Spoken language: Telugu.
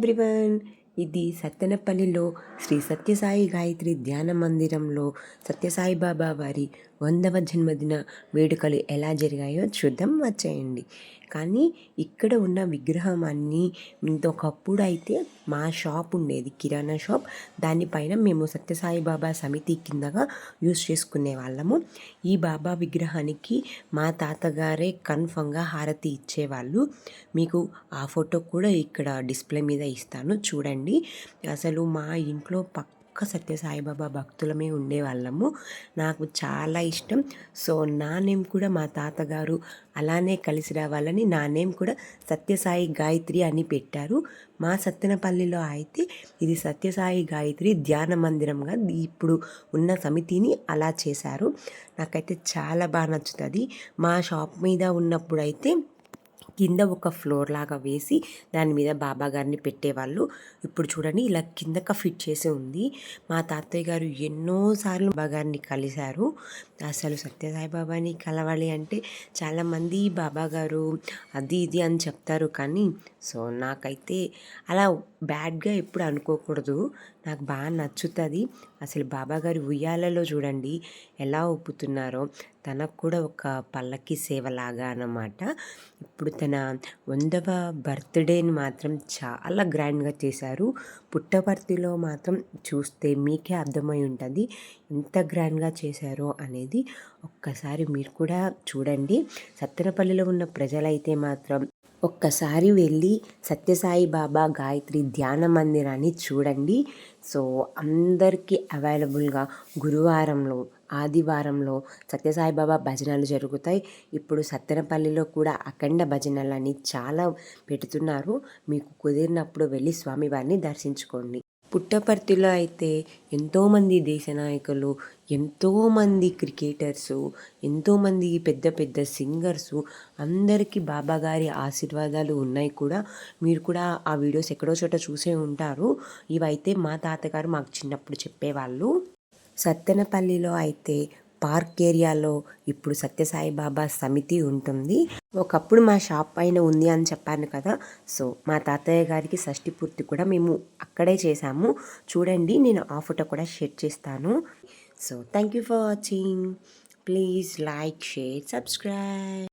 ఎవ్రీవన్, ఇది సత్తెనపల్లిలో శ్రీ సత్యసాయి గాయత్రి ధ్యాన మందిరంలో సత్యసాయి బాబా వారి 100వ జన్మదిన వేడుకలు ఎలా జరిగాయో చూద్దాం వచ్చేయండి. కానీ ఇక్కడ ఉన్న విగ్రహం అన్నీ ఒకప్పుడు అయితే మా షాప్ ఉండేది, కిరాణా షాప్. దానిపైన మేము సత్యసాయి బాబా సమితి కిందగా యూజ్ చేసుకునే వాళ్ళము. ఈ బాబా విగ్రహానికి మా తాతగారే కన్ఫర్మ్గా హారతి ఇచ్చేవాళ్ళు. మీకు ఆ ఫోటో కూడా ఇక్కడ డిస్ప్లే మీద ఇస్తాను చూడండి. అసలు మా ఇంట్లో పక్క సత్యసాయిబాబా భక్తులమే ఉండేవాళ్ళము. నాకు చాలా ఇష్టం. సో నా నేమ్ కూడా మా తాతగారు అలానే కలిసి రావాలని నా నేమ్ కూడా సత్యసాయి గాయత్రి అని పెట్టారు. మా సత్తెనపల్లిలో అయితే ఇది సత్యసాయి గాయత్రి ధ్యాన మందిరంగా ఇప్పుడు ఉన్న సమితిని అలా చేశారు. నాకైతే చాలా బాగా నచ్చుతుంది. మా షాప్ మీద ఉన్నప్పుడు అయితే కింద ఒక ఫ్లోర్ లాగా వేసి దాని మీద బాబా గారిని పెట్టేవాళ్ళు. ఇప్పుడు చూడండి ఇలా కిందక ఫిట్ చేసి ఉంది. మా తాతయ్య గారు ఎన్నోసార్లు బాబా గారిని కలిశారు. అసలు సత్యసాయి బాబాని కలవాలి అంటే చాలామంది బాబా గారు అది ఇది అని చెప్తారు, కానీ సో నాకైతే అలా బ్యాడ్గా ఎప్పుడు అనుకోకూడదు. నాకు బాగా నచ్చుతుంది. అసలు బాబా గారి ఉయ్యాలలో చూడండి ఎలా ఊపుతున్నారో. తనకు కూడా ఒక పల్లకి సేవలాగా అన్నమాట. ఇప్పుడు తన 100వ బర్త్డేని మాత్రం చాలా గ్రాండ్గా చేశారు. పుట్టపర్తిలో మాత్రం చూస్తే మీకే అర్థమై ఉంటుంది ఎంత గ్రాండ్గా చేశారో అనేది. ఒక్కసారి మీరు కూడా చూడండి. సత్తెనపల్లిలో ఉన్న ప్రజలైతే మాత్రం ఒక్కసారి వెళ్ళి సత్యసాయి బాబా గాయత్రి ధ్యాన మందిరాన్ని చూడండి. సో అందరికీ అవైలబుల్గా గురువారంలో, ఆదివారంలో సత్యసాయి బాబా భజనలు జరుగుతాయి. ఇప్పుడు సత్తెనపల్లిలో కూడా అఖండ భజనలని చాలా పెడుతున్నారు. మీకు కుదిరినప్పుడు వెళ్ళి స్వామివారిని దర్శించుకోండి. పుట్టపర్తిలో అయితే ఎంతోమంది దేశ నాయకులు, ఎంతోమంది క్రికెటర్సు, ఎంతోమంది పెద్ద పెద్ద సింగర్సు అందరికీ బాబా గారి ఆశీర్వాదాలు ఉన్నాయి కూడా. మీరు కూడా ఆ వీడియోస్ ఎక్కడో చోట చూసే ఉంటారు. ఇవైతే మా తాతగారు మాకు చిన్నప్పుడు చెప్పేవాళ్ళు. సత్తెనపల్లిలో అయితే పార్క్ ఏరియాలో ఇప్పుడు సత్యసాయి బాబా సమితి ఉంటుంది. ఒకప్పుడు మా షాప్ పైన ఉంది అని చెప్పాను కదా. సో మా తాతయ్య గారికి షష్ఠి పూర్తి కూడా మేము అక్కడే చేసాము. చూడండి, నేను ఆ ఫోటో కూడా షేర్ చేస్తాను. So thank you for watching. Please like, share, subscribe.